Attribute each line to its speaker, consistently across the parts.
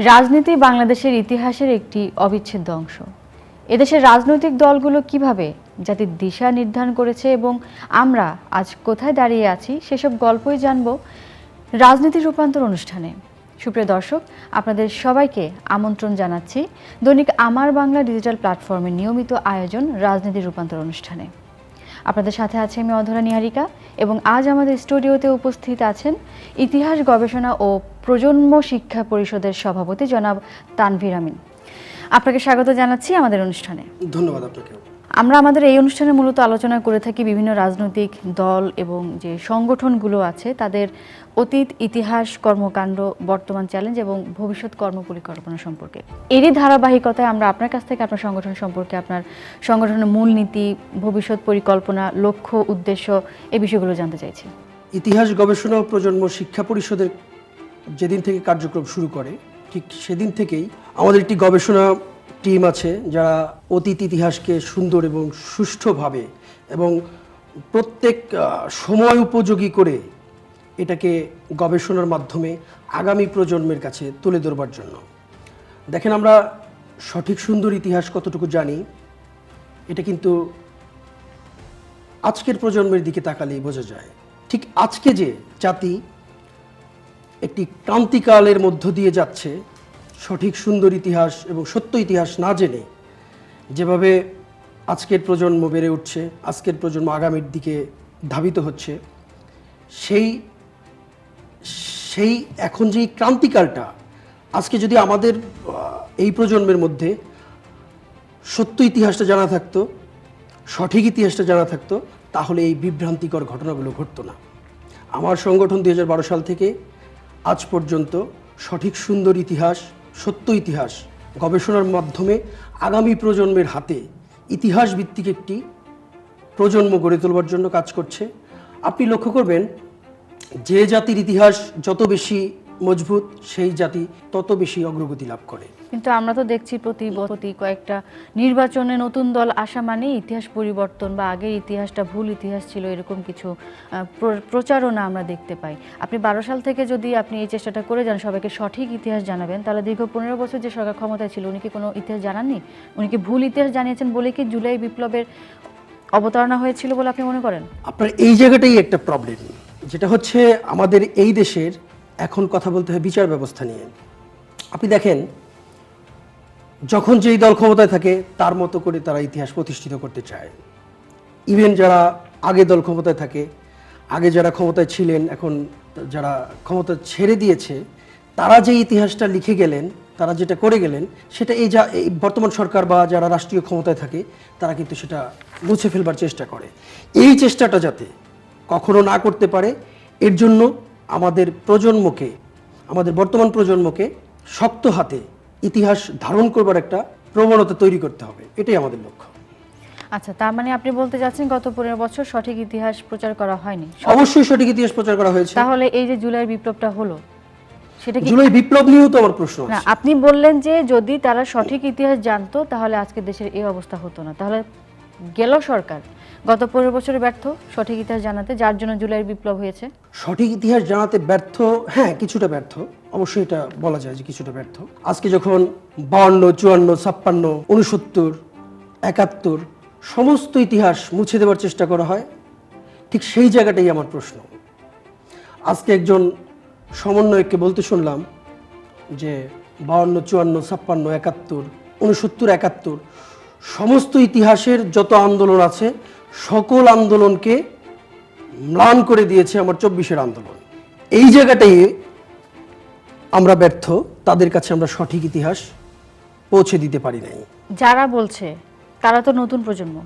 Speaker 1: রাজনীতি বাংলাদেশের ইতিহাসের একটি অবিচ্ছেদ্য অংশ। এদেশের রাজনৈতিক দলগুলো কিভাবে জাতির দিশা নির্ধারণ করেছে এবং আমরা আজ কোথায় দাঁড়িয়ে আছি সেসব গল্পই জানব রাজনীতির রূপান্তর অনুষ্ঠানে। সুপ্রিয় দর্শক, আপনাদের সবাইকে আমন্ত্রণ জানাচ্ছি দৈনিক আমার বাংলা ডিজিটাল প্ল্যাটফর্মের নিয়মিত আয়োজন রাজনীতির রূপান্তর অনুষ্ঠানে। আপনাদের সাথে আছে আমি অধরা নিহারিকা এবং আজ আমাদের স্টুডিওতে উপস্থিত আছেন ইতিহাস গবেষণা ও প্রজন্ম শিক্ষা পরিষদের সভাপতি জনাব তানভীর আমিন। আপনাকে স্বাগত জানাচ্ছি আমাদের অনুষ্ঠানে।
Speaker 2: ধন্যবাদ আপনাকে।
Speaker 1: আমরা আমাদের এই অনুষ্ঠানে মূলত আলোচনা করে থাকি বিভিন্ন রাজনৈতিক দল এবং যে সংগঠনগুলো আছে তাদের অতীত ইতিহাস, কর্মকাণ্ড, বর্তমান চ্যালেঞ্জ এবং ভবিষ্যৎ কর্মপরিকল্পনা সম্পর্কে। এরই ধারাবাহিকতায় আমরা আপনার কাছ থেকে আপনার সংগঠন সম্পর্কে, আপনার সংগঠনের মূলনীতি, ভবিষ্যৎ পরিকল্পনা, লক্ষ্য, উদ্দেশ্য এই বিষয়গুলো জানতে চাইছি।
Speaker 2: ইতিহাস গবেষণা ও প্রজন্ম শিক্ষা পরিষদের যেদিন থেকে কার্যক্রম শুরু করে ঠিক সেদিন থেকেই আমাদের একটি গবেষণা টিম আছে যারা অতীত ইতিহাসকে সুন্দর এবং সুষ্ঠুভাবে এবং প্রত্যেক সময় উপযোগী করে এটাকে গবেষণার মাধ্যমে আগামী প্রজন্মের কাছে তুলে ধরবার জন্য। দেখেন, আমরা সঠিক সুন্দর ইতিহাস কতটুকু জানি এটা কিন্তু আজকের প্রজন্মের দিকে তাকালেই বোঝা যায়। ঠিক আজকে যে জাতি একটি ক্রান্তিকালের মধ্য দিয়ে যাচ্ছে, সঠিক সুন্দর ইতিহাস এবং সত্য ইতিহাস না জেনে যেভাবে আজকের প্রজন্ম বেড়ে উঠছে, আজকের প্রজন্ম আগামীর দিকে ধাবিত হচ্ছে, সেই এখন যেই ক্রান্তিকালটা আজকে যদি আমাদের এই প্রজন্মের মধ্যে সত্য ইতিহাসটা জানা থাকতো, সঠিক ইতিহাসটা জানা থাকতো, তাহলে এই বিভ্রান্তিকর ঘটনাগুলো ঘটতো না। আমার সংগঠন 2012 সাল থেকে আজ পর্যন্ত সঠিক সুন্দর ইতিহাস, সত্য ইতিহাস গবেষণার মাধ্যমে আগামী প্রজন্মের হাতে ইতিহাস ভিত্তিক একটি প্রজন্ম গড়ে তোলবার জন্য কাজ করছে। আপনি লক্ষ্য করবেন, যে জাতির ইতিহাস যত বেশি মজবুত সেই জাতি তত বেশি অগ্রগতি লাভ করে।
Speaker 1: কিন্তু আমরা তো দেখছি প্রতি কয়েকটা নির্বাচনে নতুন দল আসা মানে ইতিহাস পরিবর্তন বা আগের ইতিহাসটা ভুল ইতিহাস ছিল এরকম কিছু প্রচারণা আমরা দেখতে পাই। আপনি 12 সাল থেকে যদি আপনি এই চেষ্টাটা করে যান সবাইকে সঠিক ইতিহাস জানাবেন, তাহলে দীর্ঘ 15 বছর যে সরকার ক্ষমতায় ছিল উনি কি কোনো ইতিহাস জানাননি? উনি কি ভুল ইতিহাস জানিয়েছেন বলে কি জুলাই বিপ্লবের অবতারণা হয়েছিল বলে আপনি মনে করেন?
Speaker 2: আপনার এই জায়গাটাই একটা প্রবলেম, যেটা হচ্ছে আমাদের এই দেশের এখন কথা বলতে হয় বিচার ব্যবস্থা নিয়ে। আপনি দেখেন, যখন যেই দল ক্ষমতায় থাকে তার মতো করে তারা ইতিহাস প্রতিষ্ঠিত করতে চায়। ইভেন যারা আগে দল ক্ষমতায় থাকে, আগে যারা ক্ষমতায় ছিলেন, এখন যারা ক্ষমতা ছেড়ে দিয়েছে, তারা যে ইতিহাসটা লিখে গেলেন, তারা যেটা করে গেলেন, সেটা এই বর্তমান সরকার বা যারা রাষ্ট্রীয় ক্ষমতায় থাকে তারা কিন্তু সেটা মুছে ফেলবার চেষ্টা করে। এই চেষ্টাটা যাতে কখনো না করতে পারে, এর জন্য আমাদের প্রজন্মকে, আমাদের বর্তমান প্রজন্মকে শক্ত হাতে ইতিহাস ধারণ করবার একটা প্রবণতা তৈরি করতে হবে। এটাই আমাদের লক্ষ্য।
Speaker 1: আচ্ছা, তার মানে আপনি বলতে যাচ্ছেন গত 15 বছর সঠিক ইতিহাস প্রচার করা হয়নি?
Speaker 2: অবশ্যই সঠিক ইতিহাস প্রচার করা হয়েছে।
Speaker 1: তাহলে এই যে জুলাই বিপ্লবটা হলো সেটা কি?
Speaker 2: জুলাই বিপ্লব নিয়েও তো আমার প্রশ্ন আছে।
Speaker 1: না, আপনি বললেন যে যদি তারা সঠিক ইতিহাস জানতো তাহলে আজকে দেশের এই অবস্থা হতো না। তাহলে গেল সরকার গত 15 বছরে ব্যর্থ সঠিক ইতিহাস জানাতে, যার জন্য জুলাইয়ের বিপ্লব হয়েছে।
Speaker 2: সঠিক ইতিহাস জানাতে ব্যর্থ, হ্যাঁ কিছুটা ব্যর্থ, অবশ্যই এটা বলা যায় যে কিছুটা ব্যর্থ। আজকে যখন 52, 54, 56, 69, 71 সমস্ত ইতিহাস মুছে দেওয়ার চেষ্টা করা হয়, ঠিক সেই জায়গাটাই আমার প্রশ্ন। আজকে একজন সমন্বয়ককে বলতে শুনলাম যে 52, 54, 56, 71, 69, 71 সমস্ত ইতিহাসের যত আন্দোলন আছে সকল আন্দোলনকে ম্লান করে দিয়েছে আমার 24-এর আন্দোলন। এই জায়গাটাই আমরা ব্যর্থ, তাদের কাছে আমরা সঠিক ইতিহাস পৌঁছে দিতে পারি নাই।
Speaker 1: যারা বলছে তারা তো নতুন প্রজন্ম,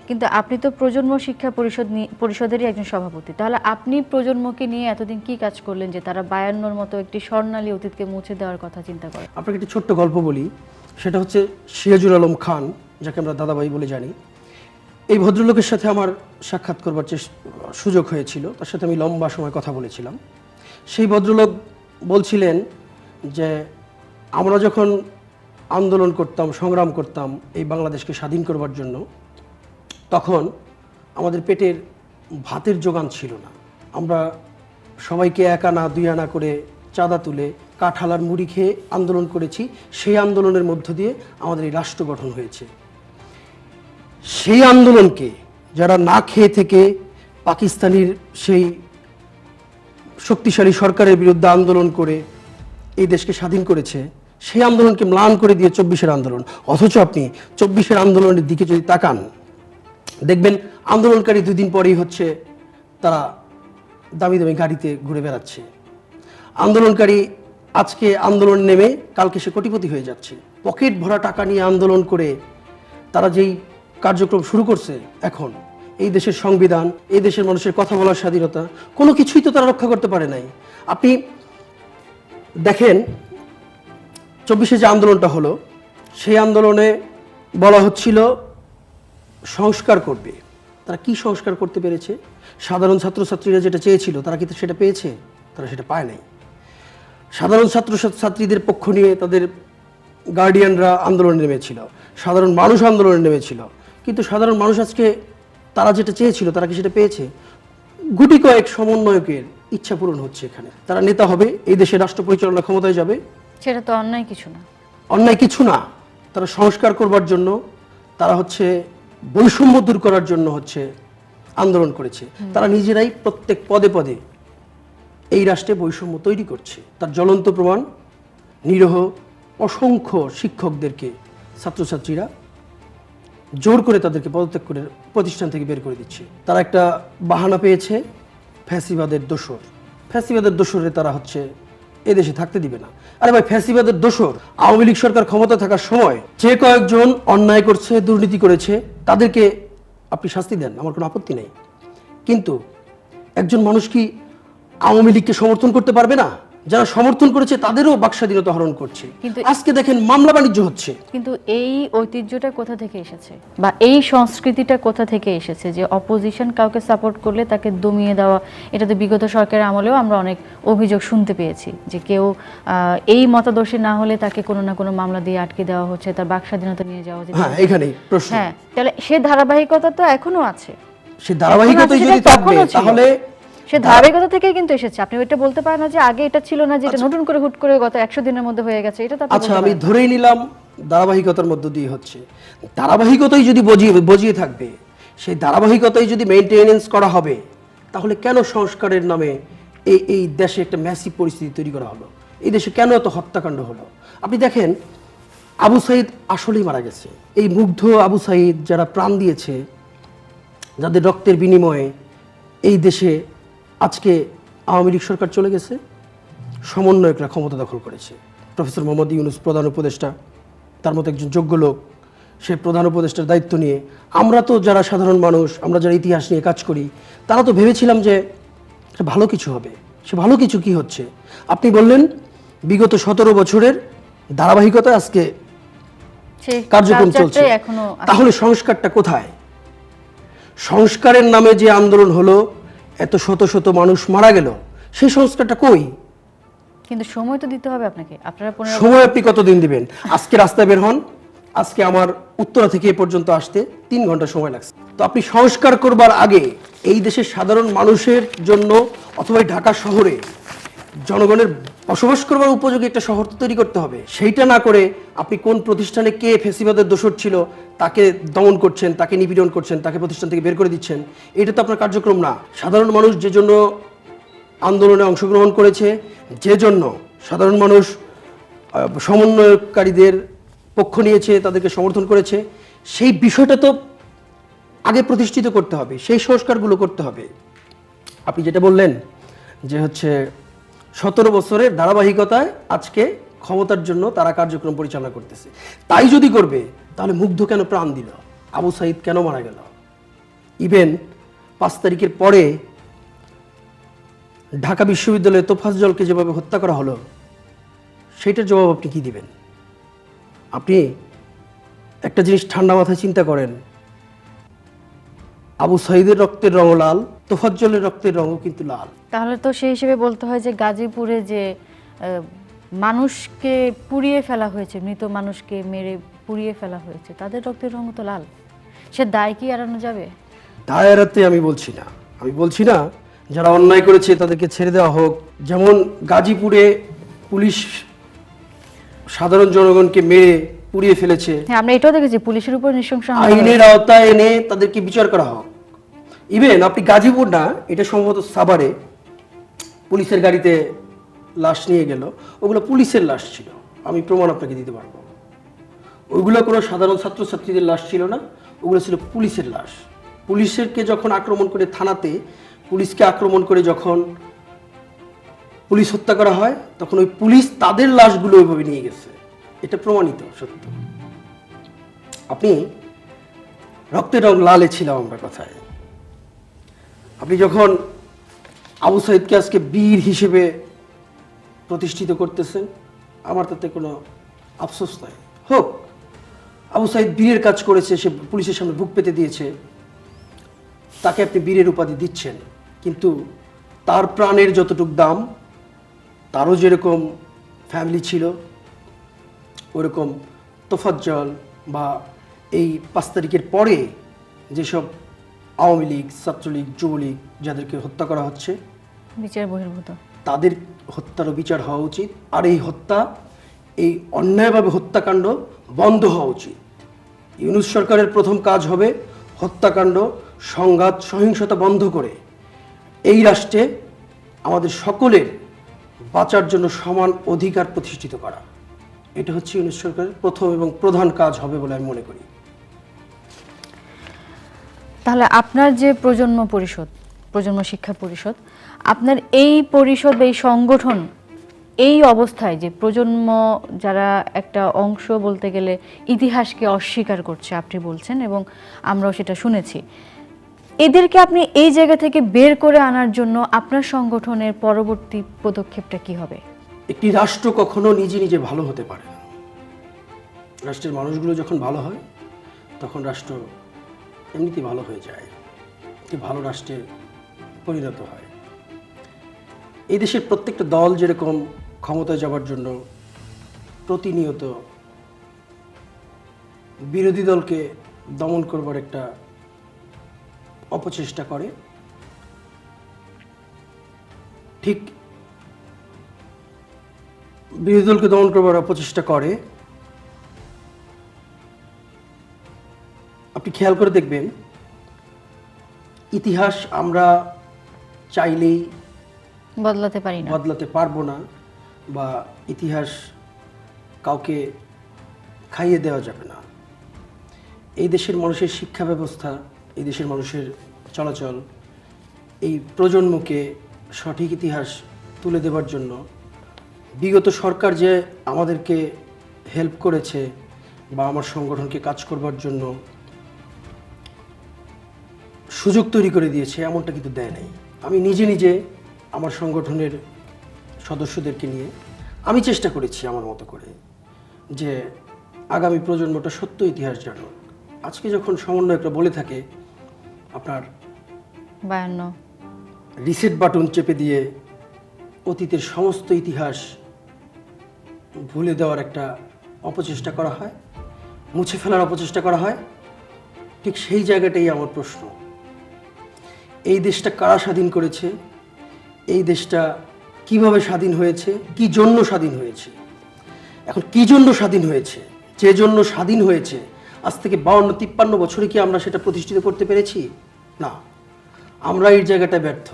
Speaker 2: কিন্তু
Speaker 1: আপনি তো প্রজন্ম শিক্ষা পরিষদেরই একজন সভাপতি। তাহলে আপনি প্রজন্মকে নিয়ে এতদিন কি কাজ করলেন যে তারা 52-র মতো একটি স্বর্ণালী অতীতকে মুছে দেওয়ার কথা চিন্তা করে?
Speaker 2: আপনাকে একটি ছোট্ট গল্প বলি। সেটা হচ্ছে সিরাজুল আলম খান, যাকে আমরা দাদাভাই বলে জানি। এই ভদ্রলোকের সাথে আমার সাক্ষাৎ করবার সুযোগ হয়েছিল, তার সাথে আমি লম্বা সময় কথা বলেছিলাম। সেই ভদ্রলোক বলছিলেন যে আমরা যখন আন্দোলন করতাম, সংগ্রাম করতাম এই বাংলাদেশকে স্বাধীন করবার জন্য, তখন আমাদের পেটের ভাতের জোগান ছিল না। আমরা সবাইকে 1 আনা 2 আনা করে চাঁদা তুলে কাঁঠাল আর মুড়ি খেয়ে আন্দোলন করেছি, সেই আন্দোলনের মধ্য দিয়ে আমাদের এই রাষ্ট্র গঠন হয়েছে। সেই আন্দোলনকে যারা না খেয়ে থেকে পাকিস্তানের সেই শক্তিশালী সরকারের বিরুদ্ধে আন্দোলন করে এই দেশকে স্বাধীন করেছে, সেই আন্দোলনকে ম্লান করে দিয়ে 24-এর আন্দোলন। অথচ আপনি 24-এর আন্দোলনের দিকে যদি তাকান, দেখবেন আন্দোলনকারী 2 দিন পরেই হচ্ছে তারা দামি দামি গাড়িতে ঘুরে বেড়াচ্ছে। আন্দোলনকারী আজকে আন্দোলন নেমে কালকে সে কোটিপতি হয়ে যাচ্ছে। পকেট ভরা টাকা নিয়ে আন্দোলন করে তারা যেই কার্যক্রম শুরু করছে, এখন এই দেশের সংবিধান, এই দেশের মানুষের কথা বলার স্বাধীনতা, কোনো কিছুই তো তারা রক্ষা করতে পারে নাই। আপনি দেখেন 24-এ যে আন্দোলনটা হলো, সেই আন্দোলনে বলা হচ্ছিল সংস্কার করবে। তারা কি সংস্কার করতে পেরেছে? সাধারণ ছাত্রছাত্রীরা যেটা চেয়েছিল তারা কিন্তু সেটা পেয়েছে? তারা সেটা পায় নাই। সাধারণ ছাত্রছাত্রীদের পক্ষ নিয়ে তাদের গার্ডিয়ানরা আন্দোলনে নেমেছিল, সাধারণ মানুষ আন্দোলনে নেমেছিল, কিন্তু সাধারণ মানুষ আজকে তারা যেটা চেয়েছিল তারা কি সেটা পেয়েছে? গুটি কয়েক সমন্বয়কের ইচ্ছা পূরণ হচ্ছে এখানে। তারা নেতা হবে, এই দেশের রাষ্ট্র পরিচালনা ক্ষমতায় যাবে।
Speaker 1: সেটা তো অন্যায় কিছু না।
Speaker 2: অন্যায় কিছু না। তারা সংস্কার করবার জন্য, তারা হচ্ছে বৈষম্য দূর করার জন্য হচ্ছে আন্দোলন করেছে। তারা নিজেরাই প্রত্যেক পদে পদে এই রাষ্ট্রে বৈষম্য তৈরি করছে। তার জ্বলন্ত প্রমাণ নিরীহ অসংখ্য শিক্ষকদেরকে ছাত্রছাত্রীরা জোর করে তাদেরকে পদত্যাগ করে প্রতিষ্ঠান থেকে বের করে দিচ্ছে। তারা একটা বাহানা পেয়েছে, ফ্যাসিবাদের দোসর। ফ্যাসিবাদের দোসরে তারা হচ্ছে এদেশে থাকতে দিবে না। আরে ভাই, ফ্যাসিবাদের দোসর আওয়ামী লীগ সরকার ক্ষমতা থাকার সময় যে কয়েকজন অন্যায় করছে, দুর্নীতি করেছে, তাদেরকে আপনি শাস্তি দেন, আমার কোনো আপত্তি নেই। কিন্তু একজন মানুষ কি আওয়ামী লীগকে সমর্থন করতে পারবে না? যারা সমর্থন করেছে তাদেরও বাকস্বাধীনতা হরণ করছে।
Speaker 1: কিন্তু
Speaker 2: আজকে দেখেন মামলা বাণিজ্য হচ্ছে।
Speaker 1: কিন্তু এই ঐতিহ্যটা কোথা থেকে এসেছে, বা এই সংস্কৃতিটা কোথা থেকে এসেছে যে অপোজিশন কাউকে সাপোর্ট করলে তাকে দমিয়ে দেওয়া? এটা তো বিগত সরকারের আমলেও আমরা অনেক অভিযোগ শুনতে পেয়েছি যে কেউ এই মতাদর্শী না হলে তাকে কোনো না কোনো মামলা দিয়ে আটকে দেওয়া হচ্ছে, তার বাকস্বাধীনতা নিয়ে যাওয়া হচ্ছে।
Speaker 2: হ্যাঁ, এখানেই প্রশ্ন।
Speaker 1: হ্যাঁ, তাহলে সে ধারাবাহিকতা তো এখনো আছে।
Speaker 2: সে ধারাবাহিকতাই যদি থাকবে তাহলে
Speaker 1: সে ধারাবাহিকতা থেকেই কিন্তু এসেছে। আপনি এটা বলতে পারেন না যে আগে এটা ছিল না, যেটা নতুন করে হুট করে গত 100 দিনের মধ্যে হয়ে গেছে। এটা তো আপনি
Speaker 2: আচ্ছা, আমি ধরেই নিলাম ধারাবাহিকতার মধ্য দিয়ে হচ্ছে। ধারাবাহিকতাই যদি বজিয়ে থাকবে, সেই ধারাবাহিকতাই যদি মেইনটেনেন্স করা হবে, তাহলে কেন সংস্কারের নামে এই দেশে একটা ম্যাসিভ পরিস্থিতি তৈরি করা হলো? এই দেশে কেন এত হত্যাকাণ্ড হলো? আপনি দেখেন, আবু সাইদ আসলেই মারা গেছে। এই মুগ্ধ আবু সাইদ যারা প্রাণ দিয়েছে, যাদের রক্তের বিনিময়ে এই দেশে আজকে আওয়ামী লীগ সরকার চলে গেছে, সমন্বয়করা ক্ষমতা দখল করেছে। প্রফেসর মোহাম্মদ ইউনূস প্রধান উপদেষ্টা, তার মতো একজন যোগ্য লোক, সে প্রধান উপদেষ্টার দায়িত্ব নিয়ে আমরা তো যারা সাধারণ মানুষ, আমরা যারা ইতিহাস নিয়ে কাজ করি, তারা তো ভেবেছিলাম যে ভালো কিছু হবে। সে ভালো কিছু কি হচ্ছে? আপনি বললেন বিগত 17 বছরের ধারাবাহিকতা আজকে কার্যক্রম চলছে। তাহলে সংস্কারটা কোথায়? সংস্কারের নামে যে আন্দোলন হলো, এত শত শত মানুষ মারা গেল, সেই সংস্কারটা কই?
Speaker 1: কিন্তু সময় তো দিতে হবে আপনাকে। আপনারা
Speaker 2: সময় আপনি কতদিন দিবেন? আজকে রাস্তায় বের হন, আজকে আমার উত্তরা থেকে এ পর্যন্ত আসতে 3 ঘন্টা সময় লাগছে। তো আপনি সংস্কার করবার আগে এই দেশের সাধারণ মানুষের জন্য, অথবা ঢাকা শহরে জনগণের বসবাস করবার উপযোগী একটা শহর তো তৈরি করতে হবে। সেইটা না করে আপনি কোন প্রতিষ্ঠানে কে ফ্যাসিবাদের দোষর ছিল তাকে দমন করছেন, তাকে নিপীড়ন করছেন, তাকে প্রতিষ্ঠান থেকে বের করে দিচ্ছেন। এটা তো আপনার কার্যক্রম না। সাধারণ মানুষ যে জন্য আন্দোলনে অংশগ্রহণ করেছে, যে জন্য সাধারণ মানুষ সমন্বয়কারীদের পক্ষ নিয়েছে, তাদেরকে সমর্থন করেছে, সেই বিষয়টা তো আগে প্রতিষ্ঠিত করতে হবে, সেই সংস্কারগুলো করতে হবে। আপনি যেটা বললেন যে হচ্ছে 17 বছরের ধারাবাহিকতায় আজকে ক্ষমতার জন্য তারা কার্যক্রম পরিচালনা করতেছে। তাই যদি করবে, তাহলে মুগ্ধ কেন প্রাণ দিল? আবু সাইদ কেন মারা গেল? ইভেন 5 তারিখের পরে ঢাকা বিশ্ববিদ্যালয়ে তোফাজ্জলকে যেভাবে হত্যা করা হলো, সেইটার জবাব আপনি কি দিবেন? আপনি একটা জিনিস ঠান্ডা মাথায় চিন্তা করেন, আবু সাইদের রক্তের রঙ লাল, তোফাজ্জলের রক্তের রঙও কিন্তু লাল।
Speaker 1: তাহলে তো সেই হিসেবে বলতে হয় যে গাজীপুরে যে মানুষকে পুড়িয়ে ফেলা হয়েছে, মৃত মানুষকে মেরে পুড়িয়ে ফেলা হয়েছে, তাদের রক্তের রঙ তো লাল। সে দায় কি এড়ানো যাবে?
Speaker 2: দায় এড়াতে আমি বলছি না। আমি বলছি না যারা অন্যায় করেছে তাদেরকে ছেড়ে দেওয়া হোক। যেমন গাজীপুরে পুলিশ সাধারণ জনগণকে মেরে পুড়িয়ে ফেলেছে,
Speaker 1: হ্যাঁ, আমরা এটাও দেখেছি পুলিশের উপর নৃশংস হামলা
Speaker 2: আইনের আওতায় এনে তাদেরকে বিচার করা হোক। ইভেন আপনি গাজীপুর না, এটা সম্ভবত সাভারে পুলিশের গাড়িতে লাশ নিয়ে গেল, ওগুলো পুলিশের লাশ ছিল, আমি প্রমাণ আপনাকে দিতে পারবো। ওইগুলো কোনো সাধারণ ছাত্রছাত্রীদের লাশ ছিল না, ওগুলো ছিল পুলিশের লাশ। পুলিশকে যখন আক্রমণ করে থানাতে, পুলিশকে আক্রমণ করে যখন পুলিশ হত্যা করা হয়, তখন ওই পুলিশ তাদের লাশগুলো ওইভাবে নিয়ে গেছে। এটা প্রমাণিত সত্য। আপনি রক্তের রং লালে ছিলাম আমরা কথায়। আপনি যখন আবু সাইদকে আজকে বীর হিসেবে প্রতিষ্ঠিত করতেছেন, আমার তাতে কোনো আফসোস নাই। হোক, আবু সাইদ বীরের কাজ করেছে, সে পুলিশের সামনে বুক পেতে দিয়েছে, তাকে আপনি বীরের উপাধি দিচ্ছেন, কিন্তু তার প্রাণের যতটুক দাম, তারও যেরকম ফ্যামিলি ছিল, ওরকম তোফাজ্জল বা এই ৫ তারিখের পরে যেসব আওয়ামী লীগ, ছাত্রলীগ, যুবলীগ যাদেরকে হত্যা করা হচ্ছে,
Speaker 1: বিচার বহির্ভূত,
Speaker 2: তাদের হত্যারও বিচার হওয়া উচিত। আর এই হত্যা, এই অন্যায়ভাবে হত্যাকাণ্ড বন্ধ হওয়া উচিত। ইউনূস সরকারের প্রথম কাজ হবে হত্যাকাণ্ড, সংঘাত, সহিংসতা বন্ধ করে এই রাষ্ট্রে আমাদের সকলের বাঁচার জন্য সমান অধিকার প্রতিষ্ঠিত করা। এটা হচ্ছে ইউনূস সরকারের প্রথম এবং প্রধান কাজ হবে বলে আমি মনে করি।
Speaker 1: তাহলে আপনার যে প্রজন্ম শিক্ষা পরিষদ, আপনার এই পরিষদ বা এই সংগঠন এই অবস্থায় যে প্রজন্ম যারা একটা অংশ বলতে গেলে ইতিহাসকে অস্বীকার করছে আপনি বলছেন, এবং আমরাও সেটা শুনেছি, এদেরকে আপনি এই জায়গা থেকে বের করে আনার জন্য আপনার সংগঠনের পরবর্তী পদক্ষেপটা কি হবে?
Speaker 2: একটি রাষ্ট্র কখনো নিজে নিজে ভালো হতে পারে না। রাষ্ট্রের মানুষগুলো যখন ভালো হয়, তখন রাষ্ট্র এমনিতেই ভালো হয়ে যায়, একটি ভালো রাষ্ট্রে পরিণত হয়। এই দেশের প্রত্যেকটা দল যেরকম ক্ষমতায় যাওয়ার জন্য প্রতিনিয়ত বিরোধী দলকে দমন করবার একটা অপচেষ্টা করে, ঠিক বিরোধী দলকে দমন করবার অপচেষ্টা করে। আপনি খেয়াল করে দেখবেন, ইতিহাস আমরা চাইলেই
Speaker 1: বদলাতে পারি না,
Speaker 2: বদলাতে পারবো না, বা ইতিহাস কাউকে খাইয়ে দেওয়া যাবে না। এই দেশের মানুষের শিক্ষা ব্যবস্থা, এই দেশের মানুষের চলাচল, এই প্রজন্মকে সঠিক ইতিহাস তুলে দেওয়ার জন্য বিগত সরকার যে আমাদেরকে হেল্প করেছে বা আমার সংগঠনকে কাজ করবার জন্য সুযোগ তৈরি করে দিয়েছে, এমনটা কিন্তু দেয় নাই। আমি নিজে নিজে আমার সংগঠনের সদস্যদেরকে নিয়ে আমি চেষ্টা করেছি আমার মতো করে যে আগামী প্রজন্মটা সত্য ইতিহাস জানুক। আজকে যখন সমন্বয়করা বলে থাকে আপনার
Speaker 1: 52
Speaker 2: রিসেট বাটন চেপে দিয়ে অতীতের সমস্ত ইতিহাস ভুলে দেওয়ার একটা অপচেষ্টা করা হয়, মুছে ফেলার অপচেষ্টা করা হয়, ঠিক সেই জায়গাটাই আমার প্রশ্ন। এই দেশটা কারা স্বাধীন করেছে? এই দেশটা কিভাবে স্বাধীন হয়েছে? কি জন্য স্বাধীন হয়েছে? এখন কি জন্য স্বাধীন হয়েছে? যে জন্য স্বাধীন হয়েছে, আজ থেকে 52-53 বছরে কি আমরা সেটা প্রতিষ্ঠিত করতে পেরেছি? না, আমরা এই জায়গাটায় ব্যর্থ।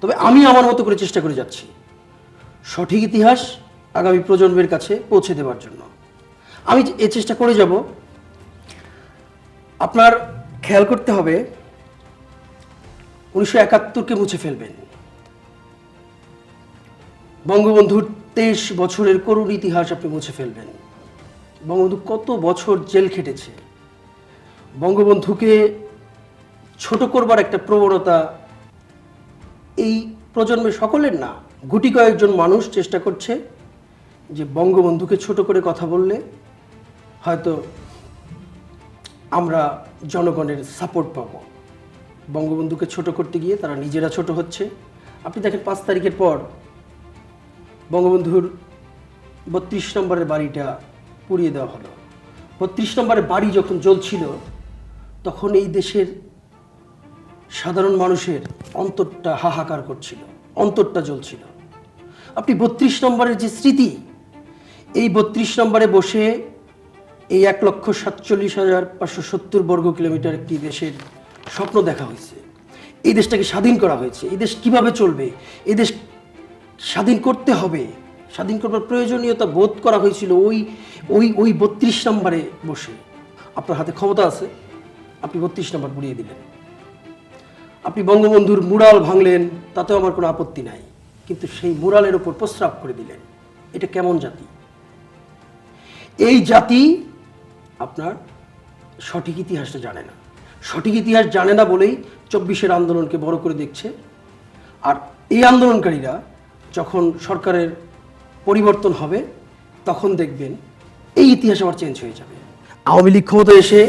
Speaker 2: তবে আমি আমার মতো করে চেষ্টা করে যাচ্ছি সঠিক ইতিহাস আগামী প্রজন্মের কাছে পৌঁছে দেওয়ার জন্য। আমি এই চেষ্টা করে যাব। আপনার খেয়াল করতে হবে, 1971-কে মুছে ফেলবেন, বঙ্গবন্ধুর 23 বছরের করুণ ইতিহাস আপনি মুছে ফেলবেন। বঙ্গবন্ধু কত বছর জেল খেটেছে। বঙ্গবন্ধুকে ছোট করবার একটা প্রবণতা এই প্রজন্মের সকলের না, গুটি কয়েকজন মানুষ চেষ্টা করছে যে বঙ্গবন্ধুকে ছোট করে কথা বললে হয়তো আমরা জনগণের সাপোর্ট পাবো। বঙ্গবন্ধুকে ছোট করতে গিয়ে তারা নিজেরা ছোট হচ্ছে। আপনি দেখেন 5 তারিখের পর বঙ্গবন্ধুর 32 নম্বরের বাড়িটা পুড়িয়ে দেওয়া হলো। 32 নম্বরের বাড়ি যখন জ্বলছিল, তখন এই দেশের সাধারণ মানুষের অন্তরটা হাহাকার করছিল, অন্তরটা জ্বলছিল। আপনি 32 নম্বরের যে স্মৃতি, এই 32 নম্বরে বসে এই 1,47,570 বর্গ কিলোমিটার একটি দেশের স্বপ্ন দেখা হয়েছে। এই দেশটাকে স্বাধীন করা হয়েছে। এই দেশ কিভাবে চলবে, এই দেশ স্বাধীন করতে হবে, স্বাধীন করবার প্রয়োজনীয়তা বোধ করা হয়েছিল ওই ওই ওই 32 নম্বরে বসে। আপনার হাতে ক্ষমতা আছে, আপনি 32 নম্বর পুড়িয়ে দিলেন। আপনি বঙ্গবন্ধুর মুরাল ভাঙলেন, তাতেও আমার কোনো আপত্তি নাই, কিন্তু সেই মুরালের উপর প্রস্রাব করে দিলেন। এটা কেমন জাতি? এই জাতি আপনার সঠিক ইতিহাসটা জানে না। সঠিক ইতিহাস জানে না বলেই 24-এর আন্দোলনকে বড় করে দেখছে। আর এই আন্দোলনকারীরা যখন সরকারের পরিবর্তন হবে, তখন দেখবেন এই ইতিহাস আবার চেঞ্জ হয়ে যাবে। আওয়ামী লীগ ক্ষমতায় এসে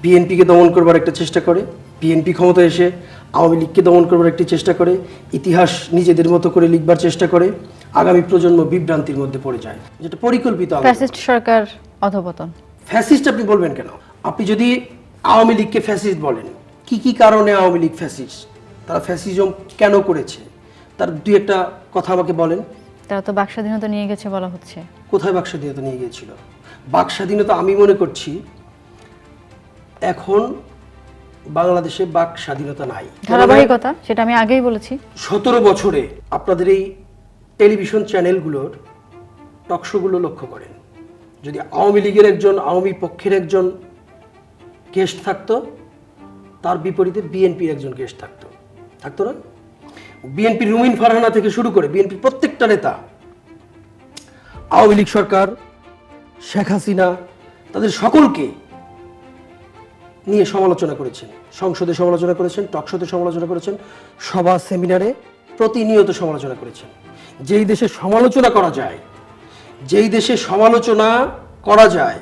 Speaker 2: বিএনপিকে দমন করবার একটা চেষ্টা করে, বিএনপি ক্ষমতায় এসে আওয়ামী লীগকে দমন করবার একটি চেষ্টা করে, ইতিহাস নিজেদের মতো করে লিখবার চেষ্টা করে, আগামী প্রজন্ম বিভ্রান্তির মধ্যে পড়ে যায়, যেটা পরিকল্পিত।
Speaker 1: ফ্যাসিস্ট সরকার অধপতন।
Speaker 2: ফ্যাসিস্ট আপনি বলবেন কেন? আপনি যদি আওয়ামী লীগকে ফ্যাসিস্ট বলেন, কি কি কারণে আওয়ামী লীগ ফ্যাসিস্ট, তারা ফ্যাসিজম কেন করেছে, তার দুই একটা কথা আমাকে বলেন।
Speaker 1: তারা তো বাক স্বাধীনতা নিয়ে গেছে বলা হচ্ছে।
Speaker 2: কোথায় বাক স্বাধীনতা নিয়ে গিয়েছিল? বাক স্বাধীনতা আমি মনে করছি এখন বাংলাদেশে বাক স্বাধীনতা নাই।
Speaker 1: ধারাবাহিকতা, সেটা আমি আগেই বলেছি।
Speaker 2: 17 বছরে আপনাদের এই টেলিভিশন চ্যানেলগুলোর টকশোগুলো লক্ষ্য করেন, যদি আওয়ামী লীগের একজন, আওয়ামী পক্ষের একজন গেস্ট থাকতো, তার বিপরীতে বিএনপির একজন গেস্ট থাকতো না? বিএনপির রুমিন ফারহানা থেকে শুরু করে বিএনপির প্রত্যেকটা নেতা, আওয়ামী লীগ সরকার, শেখ হাসিনা, তাদের সকলকে নিয়ে সমালোচনা করেছেন, সংসদে সমালোচনা করেছেন, টকশোতে সমালোচনা করেছেন, সভা সেমিনারে প্রতিনিয়ত সমালোচনা করেছেন। যেই দেশে সমালোচনা করা যায়, যেই দেশে সমালোচনা করা যায়,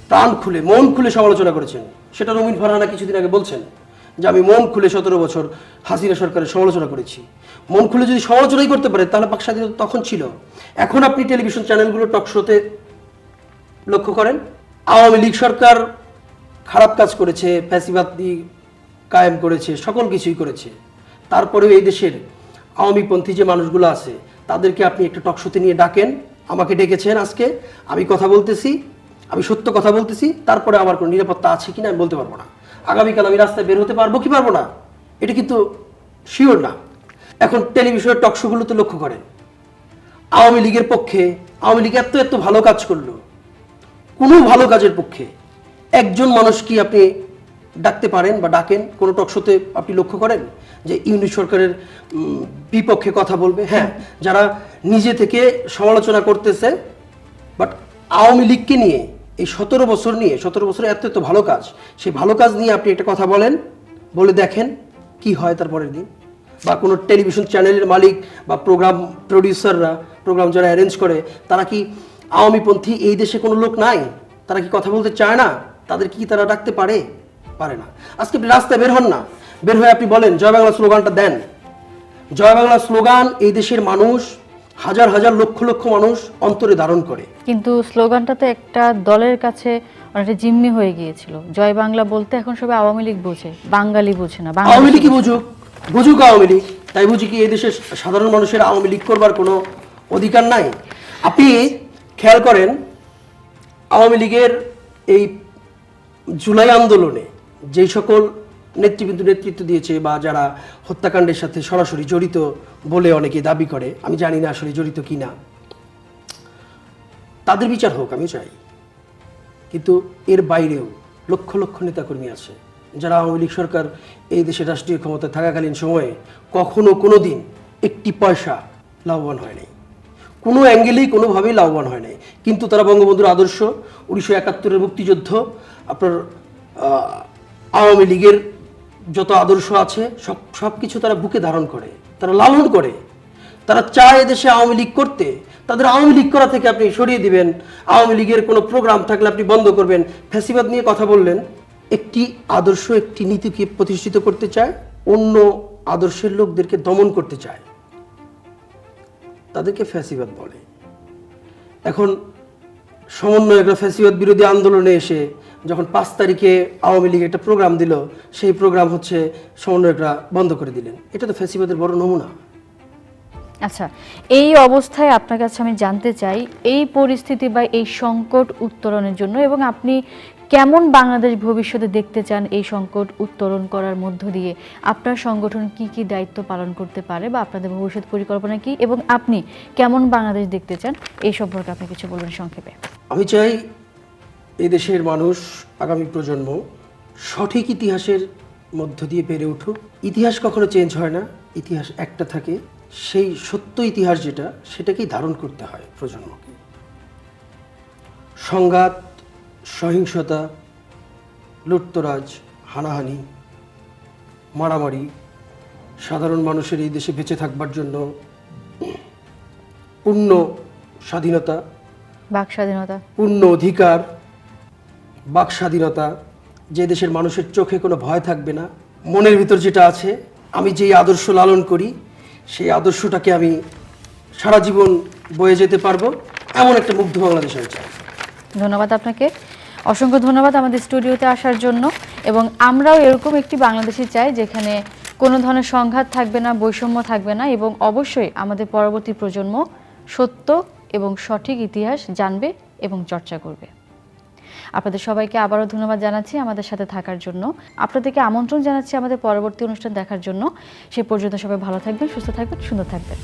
Speaker 2: প্রাণ খুলে মন খুলে সমালোচনা করেছেন। সেটা রুমিন ফারহানা কিছুদিন আগে বলছেন যে আমি মন খুলে 17 বছর হাসিনা সরকারের সমালোচনা করেছি। মন খুলে যদি সমালোচনাই করতে পারে, তাহলে বাক স্বাধীনতা তখন ছিল। এখন আপনি টেলিভিশন চ্যানেলগুলো টকশোতে লক্ষ্য করেন, আওয়ামী লীগ সরকার খারাপ কাজ করেছে, ফ্যাসিবাদী কায়েম করেছে, সকল কিছুই করেছে, তারপরেও এই দেশের আওয়ামীপন্থী যে মানুষগুলো আছে, তাদেরকে আপনি একটা টকশোতে নিয়ে ডাকেন। আমাকে ডেকেছেন আজকে, আমি কথা বলতেছি, আমি সত্য কথা বলতেছি, তারপরে আমার কোনো নিরাপত্তা আছে কিনা আমি বলতে পারবো না। আগামীকাল আমি রাস্তায় বের হতে পারবো কি পারবো না, এটা কিন্তু শিওর না। এখন টেলিভিশনের টকশোগুলোতে লক্ষ্য করেন, আওয়ামী লীগের পক্ষে, আওয়ামী লীগ এত এত ভালো কাজ করলো, কোনো ভালো কাজের পক্ষে একজন মানুষ কি আপনি ডাকতে পারেন বা ডাকেন? কোনো টকশোতে আপনি লক্ষ্য করেন যে ইউনিট সরকারের বিপক্ষে কথা বলবে? হ্যাঁ, যারা নিজে থেকে সমালোচনা করতেছে, বাট আওয়ামী লীগকে নিয়ে এই 17 বছর নিয়ে, 17 বছরে এত এত ভালো কাজ, সেই ভালো কাজ নিয়ে আপনি একটা কথা বলেন, বলে দেখেন কি হয় তারপরের দিন। বা কোনো টেলিভিশন চ্যানেলের মালিক বা প্রোগ্রাম প্রডিউসাররা, প্রোগ্রাম যারা অ্যারেঞ্জ করে, তারা কি আওয়ামীপন্থী এই দেশে কোনো লোক নাই? তারা কি কথা বলতে চায় না? তাদের কি তারা ডাকতে পারে? পারে না। আজকে আপনি রাস্তায় বের হন না, বের হয়ে আপনি বলেন জয় বাংলা স্লোগানটা দেন। জয় বাংলা স্লোগান এই দেশের মানুষ, হাজার হাজার লক্ষ লক্ষ মানুষ অন্তরে ধারণ করে। কিন্তু
Speaker 1: স্লোগানটা তো একটা দলের কাছে অনেকটা জিম্মি হয়ে গিয়েছিল। জয় বাংলা বলতে এখন সবাই আওয়ামী লীগ বোঝে, বাঙালি বোঝে না।
Speaker 2: আওয়ামী লীগই বুঝুক, বুঝুক আওয়ামী লীগ, তাই বুঝি কি এই দেশের সাধারণ মানুষের আওয়ামী লীগ করবার কোনো অধিকার নাই? আপনি খেয়াল করেন, আওয়ামী লীগের এই জুলাই আন্দোলনে যেই সকল নেতৃত্ব দিয়েছে বা যারা হত্যাকাণ্ডের সাথে সরাসরি জড়িত বলে অনেকে দাবি করে, আমি জানি না আসলে জড়িত কিনা, তাদের বিচার হোক, আমি চাই। কিন্তু এর বাইরেও লক্ষ লক্ষ নেতাকর্মী আছে যারা আওয়ামী লীগ সরকার এই দেশের রাষ্ট্রীয় ক্ষমতায় থাকাকালীন সময়ে কখনো কোনো দিন একটি পয়সা লাভবান হয় নাই, কোনো অ্যাঙ্গেলেই কোনোভাবেই লাভবান হয় নাই। কিন্তু তারা বঙ্গবন্ধুর আদর্শ, 1971-এর মুক্তিযুদ্ধ, আপনার আওয়ামী লীগের যত আদর্শ আছে সব কিছু তারা বুকে ধারণ করে, তারা লালন করে। তারা চায় এদেশে আওয়ামী লীগ করতে, তাদের আওয়ামী লীগ করা থেকে আপনি সরিয়ে দিবেন। আওয়ামী লীগের কোনো প্রোগ্রাম থাকলে আপনি বন্ধ করবেন। ফ্যাসিবাদ নিয়ে কথা বললেন, একটি আদর্শ, একটি নীতিকে প্রতিষ্ঠিত করতে চায়, অন্য আদর্শের লোকদেরকে দমন করতে চায়, তাদেরকে ফ্যাসিবাদ বলে। এখন সমন্বয়করা ফ্যাসিবাদ বিরোধী আন্দোলনে এসে যখন 5 তারিখে আওয়ামী লীগ একটা প্রোগ্রাম দিল, সেই প্রোগ্রাম হচ্ছে সমন্বয়করা বন্ধ করে দিলেন। এটা তো ফ্যাসিবাদের বড় নমুনা।
Speaker 1: আচ্ছা, এই অবস্থায় আপনার কাছে আমি জানতে চাই এই পরিস্থিতি বা এই সংকট উত্তরণের জন্য এবং আপনি কেমন বাংলাদেশ ভবিষ্যতে দেখতে চান এই সংকট উত্তরণ করার মধ্য দিয়ে আপনার সংগঠন কি কি দায়িত্ব পালন করতে পারে বা আপনাদের ভবিষ্যৎ পরিকল্পনা কি এবং আপনি কেমন বাংলাদেশ দেখতে চান এই সম্পর্কে আপনি কিছু বলবেন সংক্ষেপে।
Speaker 2: আমি চাই এই দেশের মানুষ, আগামী প্রজন্ম সঠিক ইতিহাসের মধ্য দিয়ে বেড়ে উঠুক। ইতিহাস কখনো চেঞ্জ হয় না, ইতিহাস একটা থাকে। সেই সত্য ইতিহাস যেটা, সেটাকেই ধারণ করতে হয় প্রজন্মকে। সংঘাত, সহিংসতা, লুটতরাজ, হানাহানি, মারামারি, সাধারণ মানুষের এই দেশে বেঁচে থাকবার জন্য পূর্ণ স্বাধীনতা,
Speaker 1: বাক স্বাধীনতা,
Speaker 2: পূর্ণ অধিকার, বাক স্বাধীনতা, যে দেশের মানুষের চোখে কোনো ভয় থাকবে না, মনের ভিতর যেটা আছে, আমি যেই আদর্শ লালন করি সেই আদর্শটাকে আমি সারা জীবন বয়ে যেতে পারবো, এমন একটা মুগ্ধ বাংলাদেশ আমি চাই।
Speaker 1: ধন্যবাদ আপনাকে, অসংখ্য ধন্যবাদ আমাদের স্টুডিওতে আসার জন্য। এবং আমরাও এরকম একটি বাংলাদেশে চাই যেখানে কোনো ধরনের সংঘাত থাকবে না, বৈষম্য থাকবে না এবং অবশ্যই আমাদের পরবর্তী প্রজন্ম সত্য এবং সঠিক ইতিহাস জানবে এবং চর্চা করবে। আপনাদের সবাইকে আবারও ধন্যবাদ জানাচ্ছি আমাদের সাথে থাকার জন্য। আপনাদেরকে আমন্ত্রণ জানাচ্ছি আমাদের পরবর্তী অনুষ্ঠান দেখার জন্য। সে পর্যন্ত সবাই ভালো থাকবেন, সুস্থ থাকবেন, সুন্দর থাকবেন।